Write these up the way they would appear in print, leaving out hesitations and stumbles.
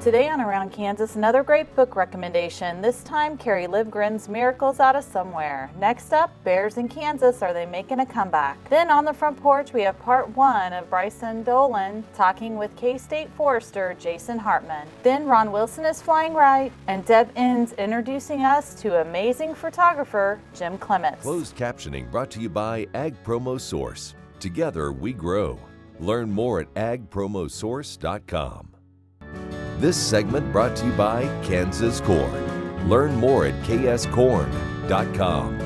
Today on Around Kansas, another great book recommendation, this time Kerry Livgren's Miracles Out of Somewhere. Next up, Bears in Kansas, Are They Making a Comeback? Then on the Front Porch, we have part 1 of Bryson Dolan talking with K-State forester Jason Hartman. Then Ron Wilson is flying right, and Deb ends introducing us to amazing photographer Jim Clements. Closed captioning brought to you by Ag Promo Source. Together we grow. Learn more at agpromosource.com. This segment brought to you by Kansas Corn. Learn more at kscorn.com.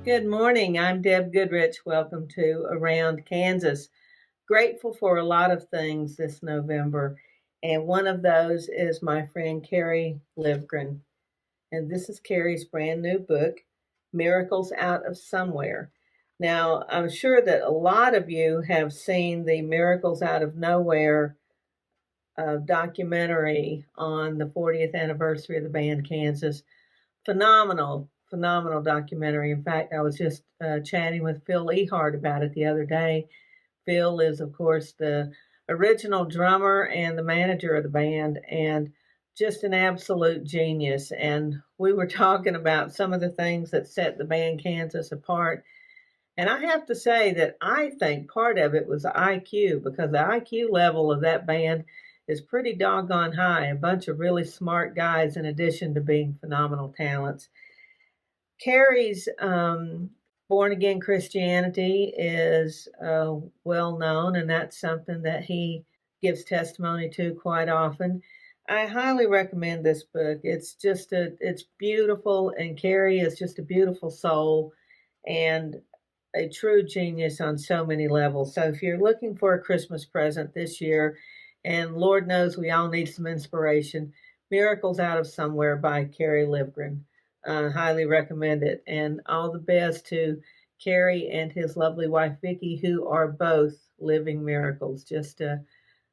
Good morning. I'm Deb Goodrich. Welcome to Around Kansas. Grateful for a lot of things this November, and one of those is my friend Kerry Livgren. And this is Kerry's brand new book, Miracles Out of Somewhere. Now, I'm sure that a lot of you have seen the Miracles Out of Nowhere documentary on the 40th anniversary of the band Kansas. Phenomenal documentary. In fact, I was just chatting with Phil Ehart about it the other day. Phil is, of course, the original drummer and the manager of the band, and just an absolute genius. And we were talking about some of the things that set the band Kansas apart. And I have to say that I think part of it was the IQ, because the IQ level of that band is pretty doggone high. A bunch of really smart guys in addition to being phenomenal talents. Kerry's born-again Christianity is well known, and that's something that he gives testimony to quite often. I highly recommend this book. It's beautiful, and Kerry is just a beautiful soul and a true genius on so many levels. So if you're looking for a Christmas present this year, and Lord knows we all need some inspiration, Miracles Out of Somewhere by Kerry Livgren. Highly recommend it. And all the best to Kerry and his lovely wife, Vicki, who are both living miracles. Just an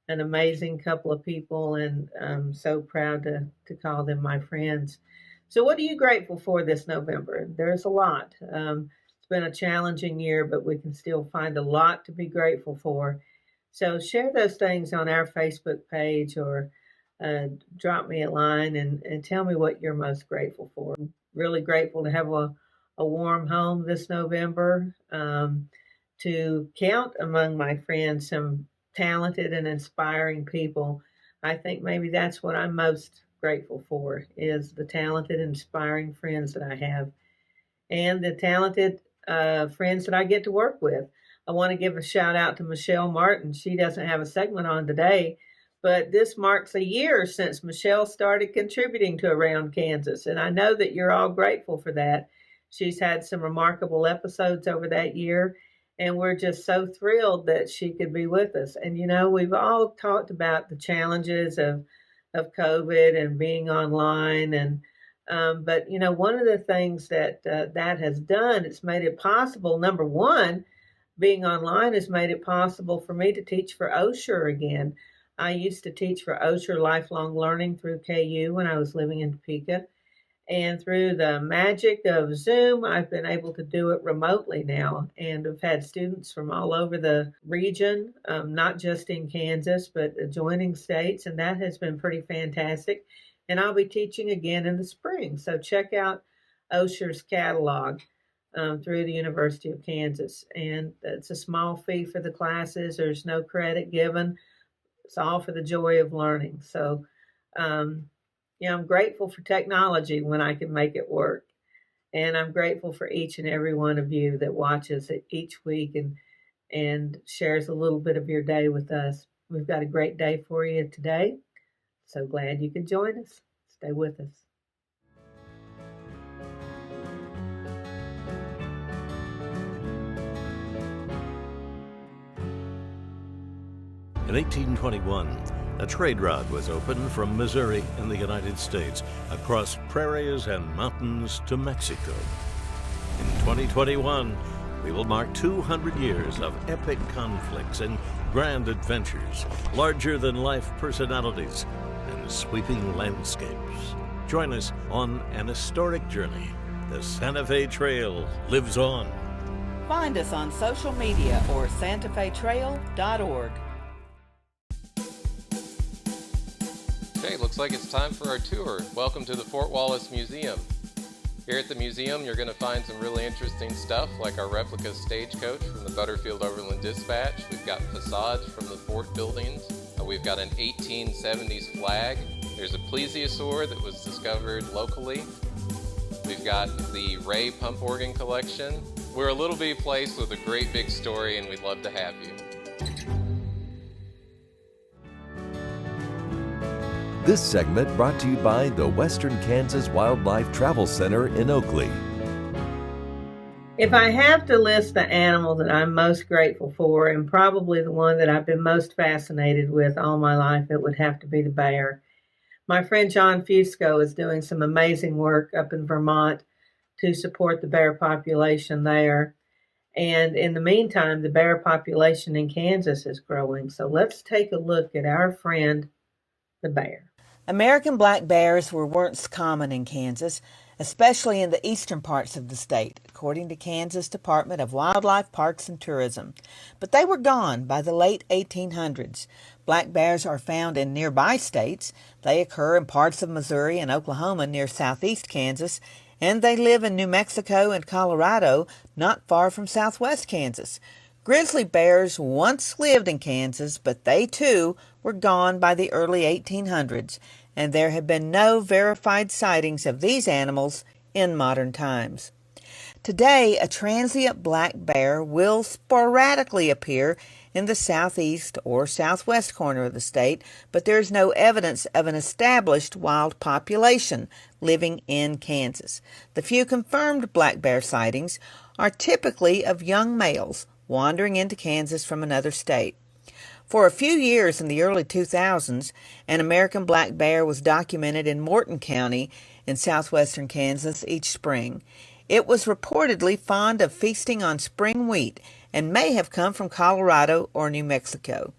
amazing couple of people, and I'm so proud to call them my friends. So what are you grateful for this November? There's a lot. It's been a challenging year, but we can still find a lot to be grateful for. So share those things on our Facebook page, or drop me a line and tell me what you're most grateful for. I'm really grateful to have a warm home this November, to count among my friends some talented and inspiring people. I think maybe that's what I'm most grateful for, is the talented, inspiring friends that I have, and the talented friends that I get to work with. I want to give a shout out to Michelle Martin. She doesn't have a segment on today, but this marks a year since Michelle started contributing to Around Kansas, and I know that you're all grateful for that. She's had some remarkable episodes over that year, and we're just so thrilled that she could be with us. And, you know, we've all talked about the challenges of COVID and being online, and but, you know, one of the things that that has done, it's made it possible. Number one, being online has made it possible for me to teach for Osher again. I used to teach for Osher Lifelong Learning through KU when I was living in Topeka. And through the magic of Zoom, I've been able to do it remotely now. And I've had students from all over the region, not just in Kansas, but adjoining states. And that has been pretty fantastic. And I'll be teaching again in the spring. So check out Osher's catalog through the University of Kansas. And it's a small fee for the classes. There's no credit given. It's all for the joy of learning. So, I'm grateful for technology when I can make it work. And I'm grateful for each and every one of you that watches it each week and shares a little bit of your day with us. We've got a great day for you today. So glad you could join us. Stay with us. In 1821, a trade route was opened from Missouri in the United States across prairies and mountains to Mexico. In 2021, we will mark 200 years of epic conflicts and grand adventures, larger-than-life personalities, and sweeping landscapes. Join us on an historic journey. The Santa Fe Trail lives on. Find us on social media or santafetrail.org. Okay, looks like it's time for our tour. Welcome to the Fort Wallace Museum. Here at the museum, you're going to find some really interesting stuff like our replica stagecoach from the Butterfield Overland Dispatch. We've got facades from the fort buildings. We've got an 1870s flag. There's a plesiosaur that was discovered locally. We've got the Ray pump organ collection. We're a little bitty place with a great big story, and we'd love to have you. This segment brought to you by the Western Kansas Wildlife Travel Center in Oakley. If I have to list the animal that I'm most grateful for, and probably the one that I've been most fascinated with all my life, it would have to be the bear. My friend John Fusco is doing some amazing work up in Vermont to support the bear population there. And in the meantime, the bear population in Kansas is growing. So let's take a look at our friend, the bear. American black bears were once common in Kansas, especially in the eastern parts of the state, according to Kansas Department of Wildlife, Parks, and Tourism. But they were gone by the late 1800s. Black bears are found in nearby states. They occur in parts of Missouri and Oklahoma near southeast Kansas, and they live in New Mexico and Colorado, not far from southwest Kansas. Grizzly bears once lived in Kansas, but they too were gone by the early 1800s, and there have been no verified sightings of these animals in modern times. Today, a transient black bear will sporadically appear in the southeast or southwest corner of the state, but there is no evidence of an established wild population living in Kansas. The few confirmed black bear sightings are typically of young males wandering into Kansas from another state. For a few years in the early 2000s, an American black bear was documented in Morton County in southwestern Kansas each spring. It was reportedly fond of feasting on spring wheat and may have come from Colorado or New Mexico.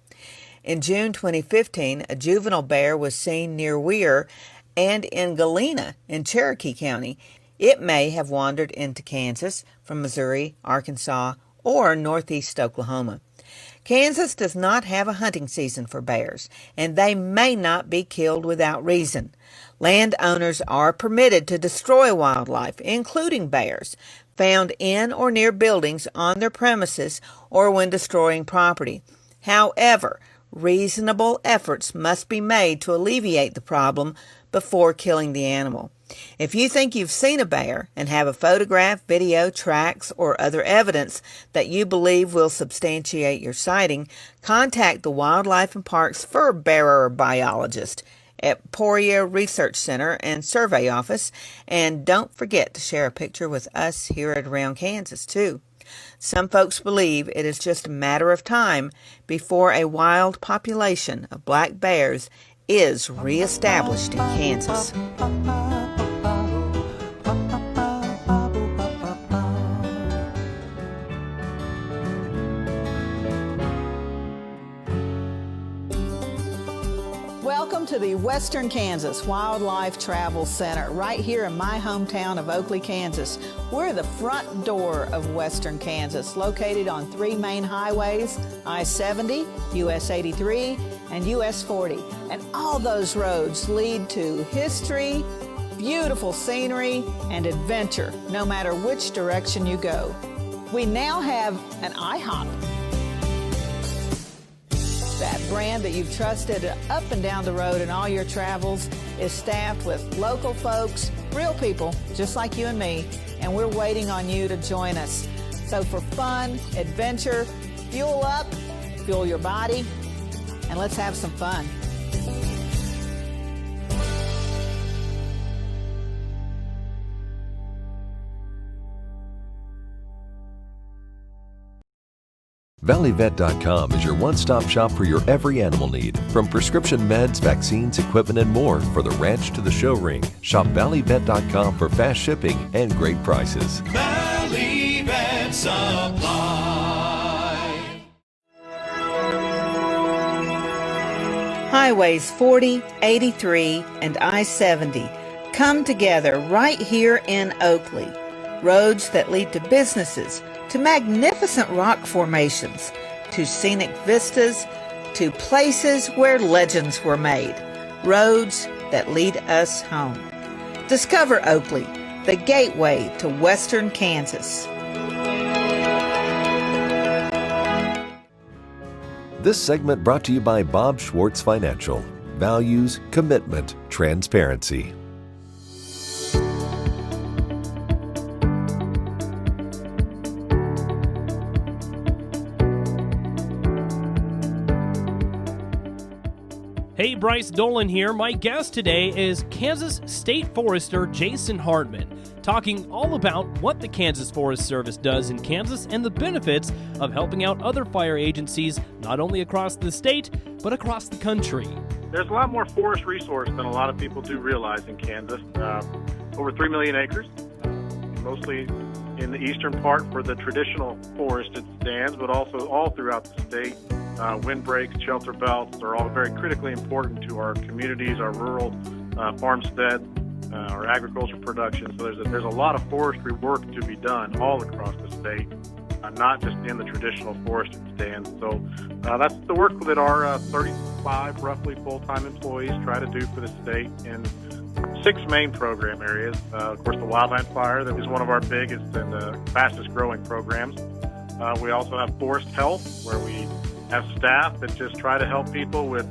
In June 2015, a juvenile bear was seen near Weir and in Galena in Cherokee County. It may have wandered into Kansas from Missouri, Arkansas, or northeast Oklahoma. Kansas does not have a hunting season for bears, and they may not be killed without reason. Landowners are permitted to destroy wildlife, including bears, found in or near buildings on their premises or when destroying property. However, reasonable efforts must be made to alleviate the problem before killing the animal. If you think you've seen a bear and have a photograph, video, tracks, or other evidence that you believe will substantiate your sighting, contact the Wildlife and Parks Fur Bearer Biologist at Poirier Research Center and Survey Office, and don't forget to share a picture with us here at Around Kansas, too. Some folks believe it is just a matter of time before a wild population of black bears is reestablished in Kansas. Welcome to the Western Kansas Wildlife Travel Center, right here in my hometown of Oakley, Kansas. We're the front door of Western Kansas, located on three main highways, I-70, US 83, and US 40. And all those roads lead to history, beautiful scenery, and adventure, no matter which direction you go. We now have an IHOP. That brand that you've trusted up and down the road in all your travels is staffed with local folks, real people just like you and me, and we're waiting on you to join us. So for fun, adventure, fuel up, fuel your body, and let's have some fun. ValleyVet.com is your one-stop shop for your every animal need, from prescription meds, vaccines, equipment, and more for the ranch to the show ring. Shop ValleyVet.com for fast shipping and great prices. Valley Vet Supply. Highways 40, 83, and I-70 come together right here in Oakley. Roads that lead to businesses, to magnificent rock formations, to scenic vistas, to places where legends were made. roads that lead us home. Discover Oakley, the gateway to Western Kansas. This segment brought to you by Bob Schwartz Financial. Values, commitment, transparency. Hey, Bryson Dolan here. My guest today is Kansas State Forester Jason Hartman, talking all about what the Kansas Forest Service does in Kansas and the benefits of helping out other fire agencies, not only across the state, but across the country. There's a lot more forest resource than a lot of people do realize in Kansas. Over 3 million acres, mostly in the eastern part where the traditional forest it stands, but also all throughout the state. Windbreaks, shelter belts are all very critically important to our communities, our rural farmstead, our agriculture production. So there's a lot of forestry work to be done all across the state, not just in the traditional forest stands. So that's the work that our 35 roughly full-time employees try to do for the state in 6 main program areas. Of course, the wildland fire, that is one of our biggest and fastest growing programs. We also have forest health, where we have staff that just try to help people with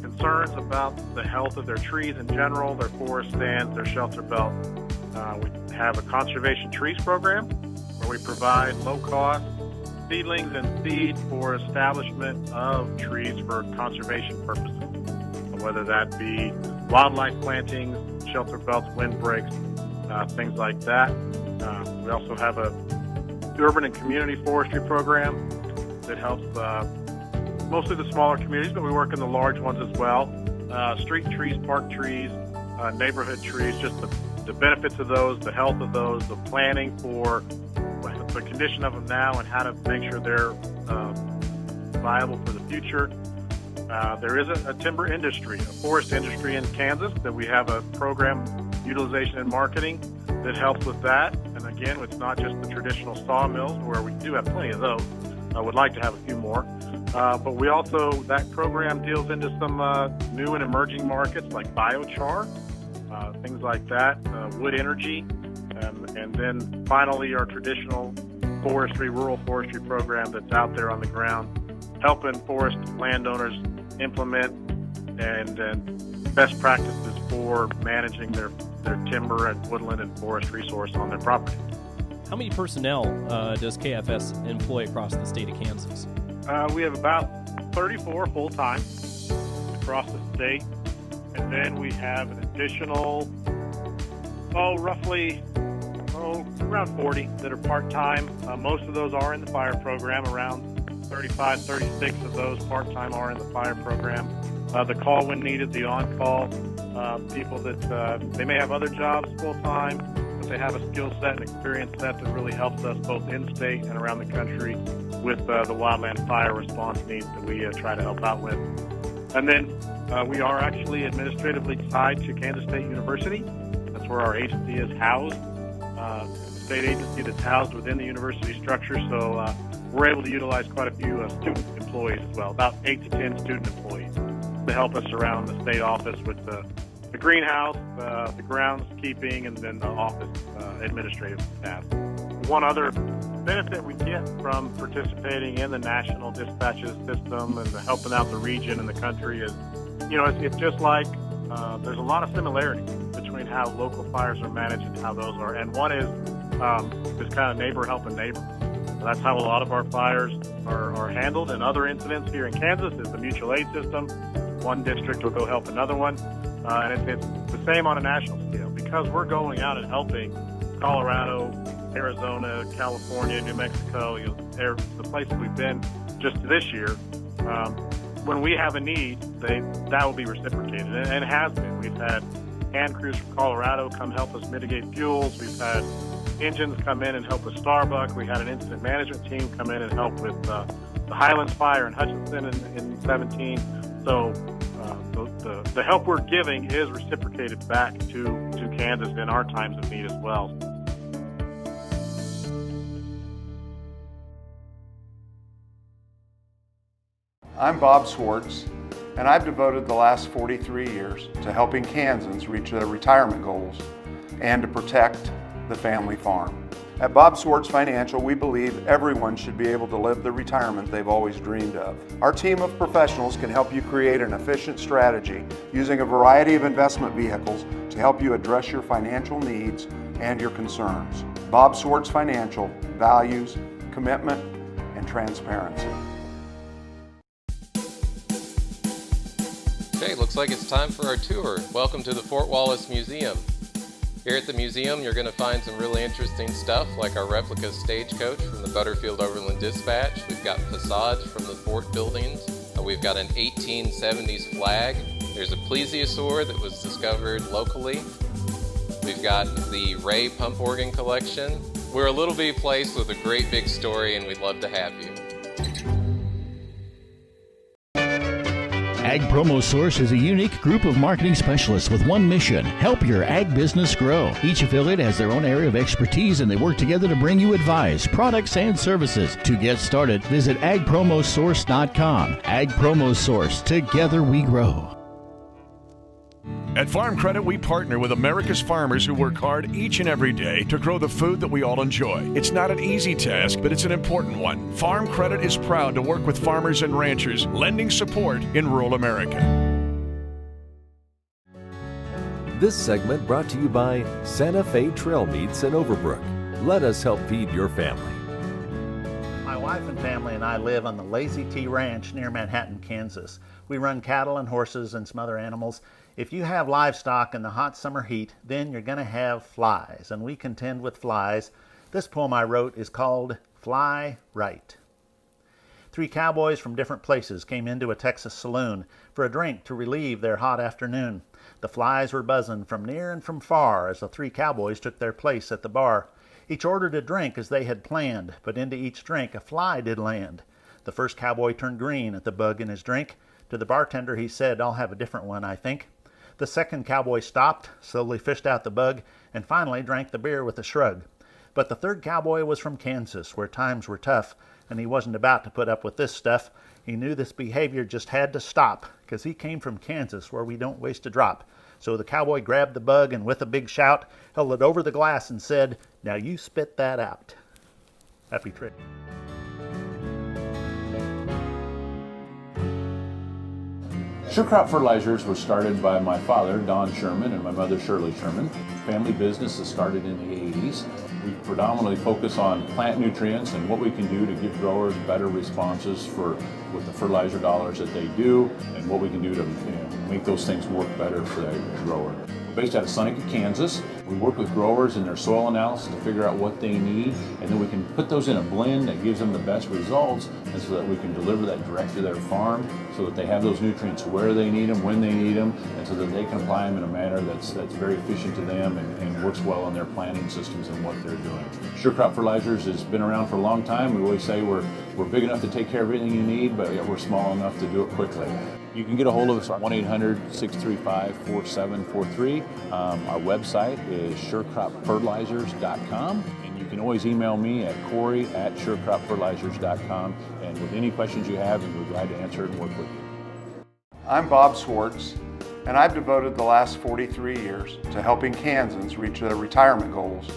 concerns about the health of their trees in general, their forest stands, their shelter belt. We have a conservation trees program where we provide low-cost seedlings and seed for establishment of trees for conservation purposes, whether that be wildlife plantings, shelter belts, windbreaks, things like that. We also have a urban and community forestry program that helps mostly the smaller communities, but we work in the large ones as well. Street trees, park trees, neighborhood trees, just the benefits of those, the health of those, the planning for the condition of them now and how to make sure they're viable for the future. There is a timber industry, a forest industry in Kansas that we have a program, utilization and marketing, that helps with that. And again, it's not just the traditional sawmills, where we do have plenty of those. I would like to have a few more. But we also, that program deals into some new and emerging markets like biochar, things like that, wood energy, and then finally our traditional forestry, rural forestry program that's out there on the ground, helping forest landowners implement and best practices for managing their timber and woodland and forest resource on their property. How many personnel does KFS employ across the state of Kansas? We have about 34 full-time across the state, and then we have an additional, roughly around 40 that are part-time. Most of those are in the fire program. Around 35, 36 of those part-time are in the fire program. The call when needed, the on-call, people that they may have other jobs full-time, but they have a skill set and experience set that really helps us both in-state and around the country with the wildland fire response needs that we try to help out with. And then we are actually administratively tied to Kansas State University. That's where our agency is housed. The state agency that's housed within the university structure, so we're able to utilize quite a few student employees as well, about 8 to 10 student employees to help us around the state office with the greenhouse, the groundskeeping, and then the office administrative staff. One other benefit we get from participating in the national dispatches system and helping out the region and the country is, it's just like there's a lot of similarities between how local fires are managed and how those are. And one is this kind of neighbor helping neighbor. That's how a lot of our fires are handled. And other incidents here in Kansas is the mutual aid system. One district will go help another one. And it's the same on a national scale, because we're going out and helping Colorado, Arizona, California, New Mexico, the places we've been just this year. When we have a need, that will be reciprocated, and it has been. We've had hand crews from Colorado come help us mitigate fuels. We've had engines come in and help with Starbuck. We had an incident management team come in and help with the Highlands Fire in Hutchinson in 17. So the help we're giving is reciprocated back to Kansas in our times of need as well. I'm Bob Schwartz. and I've devoted the last 43 years to helping Kansans reach their retirement goals and to protect the family farm. At Bob Swartz Financial, we believe everyone should be able to live the retirement they've always dreamed of. Our team of professionals can help you create an efficient strategy using a variety of investment vehicles to help you address your financial needs and your concerns. Bob Swartz Financial values commitment and transparency. Okay, looks like it's time for our tour. Welcome to the Fort Wallace Museum. Here at the museum, you're going to find some really interesting stuff like our replica stagecoach from the Butterfield Overland Dispatch. We've got facades from the fort buildings. We've got an 1870s flag. There's a plesiosaur that was discovered locally. We've got the Ray pump organ collection. We're a little bitty place with a great big story, and we'd love to have you. Ag Promo Source is a unique group of marketing specialists with one mission: help your ag business grow. Each affiliate has their own area of expertise, and they work together to bring you advice, products, and services. To get started, visit agpromosource.com. Ag Promo Source. Together we grow. At Farm Credit, we partner with America's farmers who work hard each and every day to grow the food that we all enjoy. It's not an easy task, but it's an important one. Farm Credit is proud to work with farmers and ranchers, lending support in rural America. This segment brought to you by Santa Fe Trail Meats in Overbrook. Let us help feed your family. My wife and family and I live on the Lazy T Ranch near Manhattan, Kansas. We run cattle and horses and some other animals. If you have livestock in the hot summer heat, then you're going to have flies, and we contend with flies. This poem I wrote is called Fly Right. 3 cowboys from different places came into a Texas saloon for a drink to relieve their hot afternoon. The flies were buzzing from near and from far as the 3 cowboys took their place at the bar. Each ordered a drink as they had planned, but into each drink a fly did land. The first cowboy turned green at the bug in his drink. To the bartender he said, "I'll have a different one, I think." The second cowboy stopped, slowly fished out the bug, and finally drank the beer with a shrug. But the third cowboy was from Kansas, where times were tough, and he wasn't about to put up with this stuff. He knew this behavior just had to stop, 'cause he came from Kansas, where we don't waste a drop. So the cowboy grabbed the bug and with a big shout, held it over the glass and said, "Now you spit that out." Happy trip. Sure Crop Fertilizers was started by my father, Don Sherman, and my mother, Shirley Sherman. Family business that started in the 80s. We predominantly focus on plant nutrients and what we can do to give growers better responses with the fertilizer dollars that they do, and what we can do to make those things work better for the grower. We're based out of Seneca, Kansas. We work with growers in their soil analysis to figure out what they need, and then we can put those in a blend that gives them the best results, and so that we can deliver that direct to their farm so that they have those nutrients where they need them, when they need them, and so that they can apply them in a manner that's very efficient to them and works well in their planting systems and what they're doing. Sure Crop Fertilizers has been around for a long time. We always say we're big enough to take care of everything you need, but yet we're small enough to do it quickly. You can get a hold of us at 1-800-635-4743. Our website is surecropfertilizers.com, and you can always email me at Corey@surecropfertilizers.com, and with any questions you have, we're glad to answer it and work with you. I'm Bob Swartz, and I've devoted the last 43 years to helping Kansans reach their retirement goals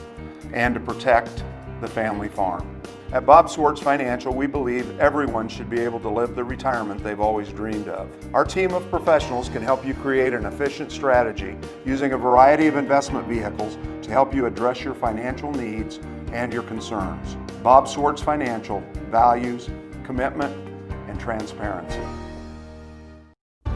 and to protect the family farm. At Bob Swartz Financial, we believe everyone should be able to live the retirement they've always dreamed of. Our team of professionals can help you create an efficient strategy using a variety of investment vehicles to help you address your financial needs and your concerns. Bob Swartz Financial values commitment and transparency.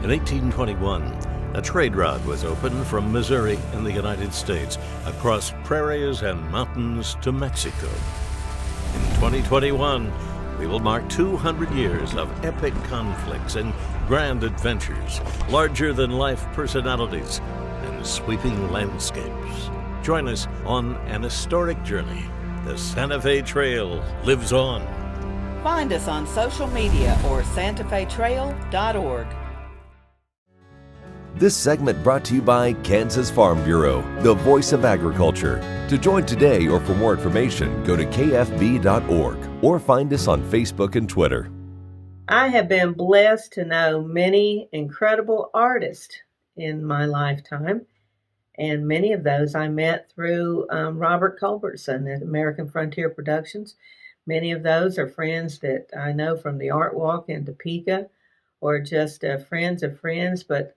In 1821, a trade route was opened from Missouri in the United States across prairies and mountains to Mexico. In 2021, we will mark 200 years of epic conflicts and grand adventures, larger-than-life personalities, and sweeping landscapes. Join us on an historic journey. The Santa Fe Trail lives on. Find us on social media or santafetrail.org. This segment brought to you by Kansas Farm Bureau, the voice of agriculture. To join today or for more information, go to kfb.org or find us on Facebook and Twitter. I have been blessed to know many incredible artists in my lifetime, and many of those I met through Robert Culbertson at American Frontier Productions. Many of those are friends that I know from the Art Walk in Topeka, or just friends of friends, but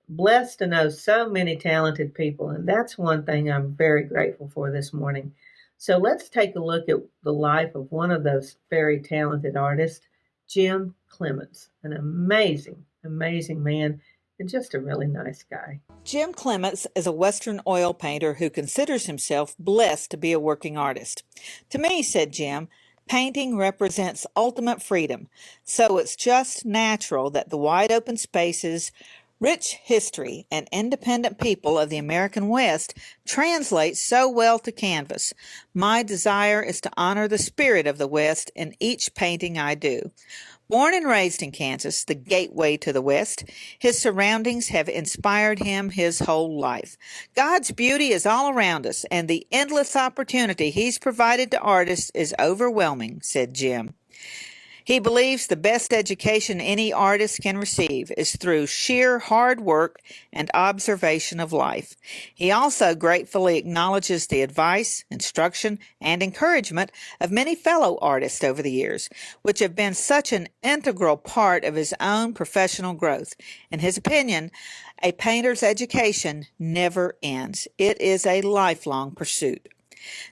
blessed to know so many talented people, and that's one thing I'm very grateful for this morning. So let's take a look at the life of one of those very talented artists, Jim Clements, an amazing, amazing man, and just a really nice guy. Jim Clements is a Western oil painter who considers himself blessed to be a working artist. To me, said Jim, painting represents ultimate freedom, so it's just natural that the wide open spaces, rich history, and independent people of the American West translate so well to canvas. My desire is to honor the spirit of the West in each painting I do. Born and raised in Kansas, the gateway to the West, his surroundings have inspired him his whole life. God's beauty is all around us, and the endless opportunity he's provided to artists is overwhelming, said Jim. He believes the best education any artist can receive is through sheer hard work and observation of life. He also gratefully acknowledges the advice, instruction, and encouragement of many fellow artists over the years, which have been such an integral part of his own professional growth. In his opinion, a painter's education never ends. It is a lifelong pursuit.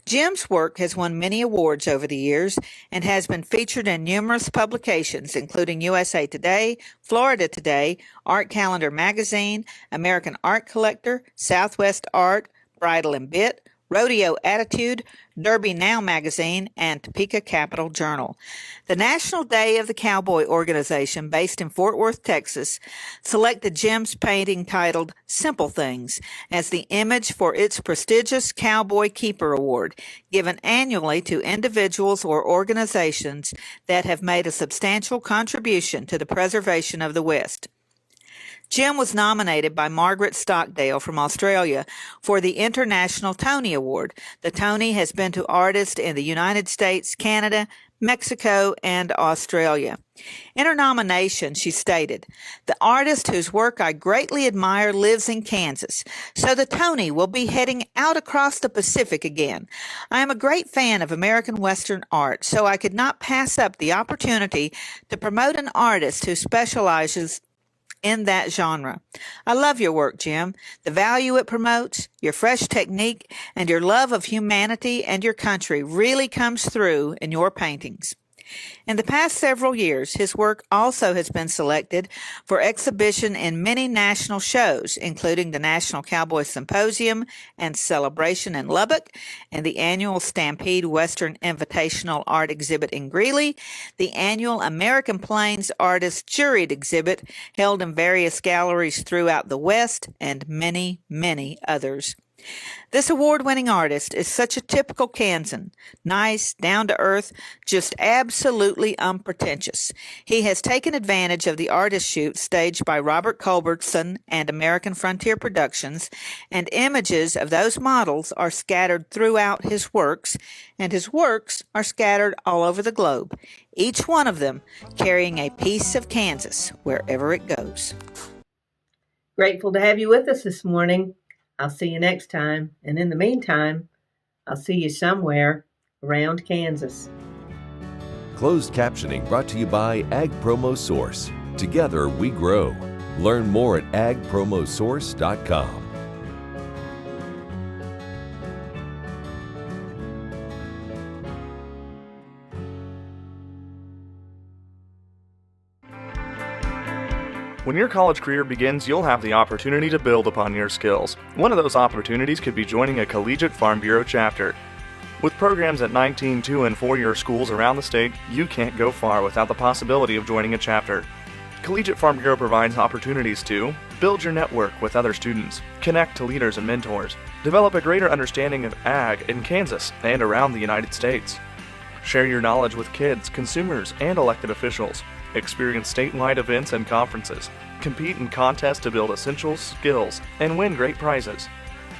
Jim's work has won many awards over the years and has been featured in numerous publications, including USA Today, Florida Today, Art Calendar Magazine, American Art Collector, Southwest Art, Bridle and Bit, Rodeo Attitude, Derby Now Magazine, and Topeka Capital Journal. The National Day of the Cowboy organization, based in Fort Worth, Texas, selected Jim's painting titled Simple Things as the image for its prestigious Cowboy Keeper Award, given annually to individuals or organizations that have made a substantial contribution to the preservation of the West. Jim was nominated by Margaret Stockdale from Australia for the International Tony Award. The Tony has been to artists in the United States, Canada, Mexico, and Australia. In her nomination, she stated, "The artist whose work I greatly admire lives in Kansas, so the Tony will be heading out across the Pacific again. I am a great fan of American Western art, so I could not pass up the opportunity to promote an artist who specializes in that genre. I love your work, Jim. The value it promotes, your fresh technique, and your love of humanity and your country really comes through in your paintings." In the past several years, his work also has been selected for exhibition in many national shows, including the National Cowboy Symposium and Celebration in Lubbock, and the annual Stampede Western Invitational Art Exhibit in Greeley, the annual American Plains Artist Juried Exhibit held in various galleries throughout the West, and many, many others. This award-winning artist is such a typical Kansan, nice, down-to-earth, just absolutely unpretentious. He has taken advantage of the artist shoot staged by Robert Culbertson and American Frontier Productions, and images of those models are scattered throughout his works, and his works are scattered all over the globe, each one of them carrying a piece of Kansas wherever it goes. Grateful to have you with us this morning. I'll see you next time, and in the meantime, I'll see you somewhere around Kansas. Closed captioning brought to you by Ag Promo Source. Together we grow. Learn more at agpromosource.com. When your college career begins, you'll have the opportunity to build upon your skills. One of those opportunities could be joining a collegiate Farm Bureau chapter. With programs at 19, 2, and 4-year schools around the state, you can't go far without the possibility of joining a chapter. Collegiate Farm Bureau provides opportunities to build your network with other students, connect to leaders and mentors, develop a greater understanding of ag in Kansas and around the United States, share your knowledge with kids, consumers, and elected officials, experience statewide events and conferences, compete in contests to build essential skills and win great prizes,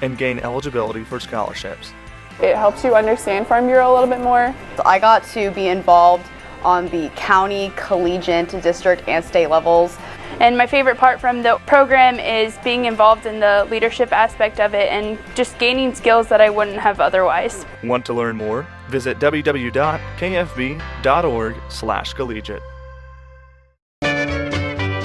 and gain eligibility for scholarships. It helps you understand Farm Bureau a little bit more. I got to be involved on the county, collegiate, district, and state levels. And my favorite part from the program is being involved in the leadership aspect of it and just gaining skills that I wouldn't have otherwise. Want to learn more? Visit www.kfb.org/collegiate.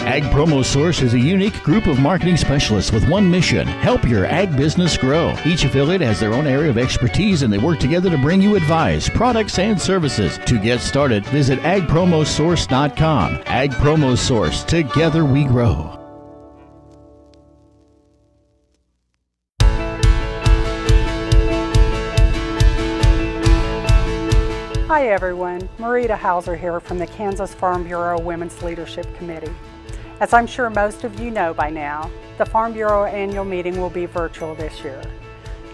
Ag Promo Source is a unique group of marketing specialists with one mission: help your ag business grow. Each affiliate has their own area of expertise, and they work together to bring you advice, products, and services. To get started, visit agpromosource.com. Ag Promo Source. Together we grow. Hi everyone, Marita Hauser here from the Kansas Farm Bureau Women's Leadership Committee. As I'm sure most of you know by now, the Farm Bureau annual meeting will be virtual this year.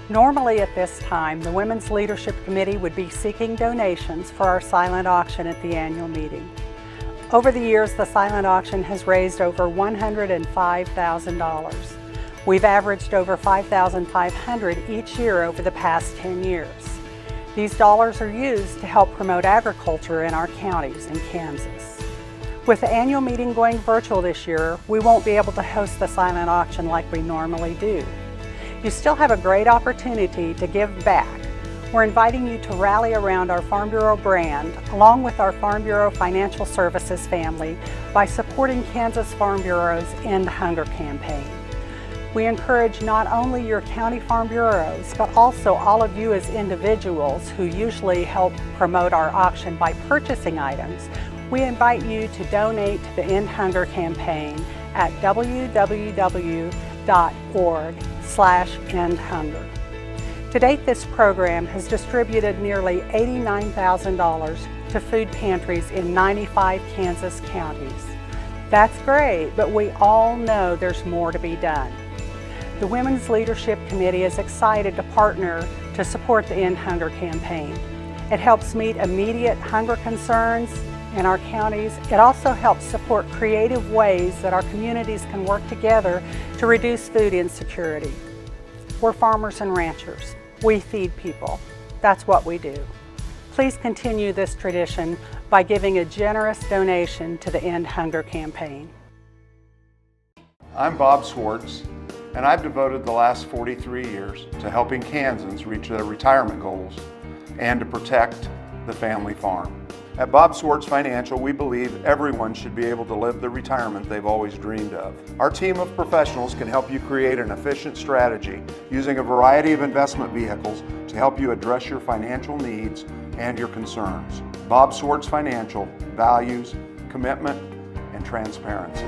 Normally at this time, the Women's Leadership Committee would be seeking donations for our silent auction at the annual meeting. Over the years, the silent auction has raised over $105,000. We've averaged over $5,500 each year over the past 10 years. These dollars are used to help promote agriculture in our counties in Kansas. With the annual meeting going virtual this year, we won't be able to host the silent auction like we normally do. You still have a great opportunity to give back. We're inviting you to rally around our Farm Bureau brand, along with our Farm Bureau Financial Services family, by supporting Kansas Farm Bureau's End Hunger campaign. We encourage not only your county farm bureaus, but also all of you as individuals who usually help promote our auction by purchasing items. We invite you to donate to the End Hunger campaign at www.org/endhunger. To date, this program has distributed nearly $89,000 to food pantries in 95 Kansas counties. That's great, but we all know there's more to be done. The Women's Leadership Committee is excited to partner to support the End Hunger campaign. It helps meet immediate hunger concerns in our counties. It also helps support creative ways that our communities can work together to reduce food insecurity. We're farmers and ranchers. We feed people. That's what we do. Please continue this tradition by giving a generous donation to the End Hunger campaign. I'm Bob Swartz, and I've devoted the last 43 years to helping Kansans reach their retirement goals and to protect the family farm. At Bob Swartz Financial, we believe everyone should be able to live the retirement they've always dreamed of. Our team of professionals can help you create an efficient strategy using a variety of investment vehicles to help you address your financial needs and your concerns. Bob Swartz Financial values commitment and transparency.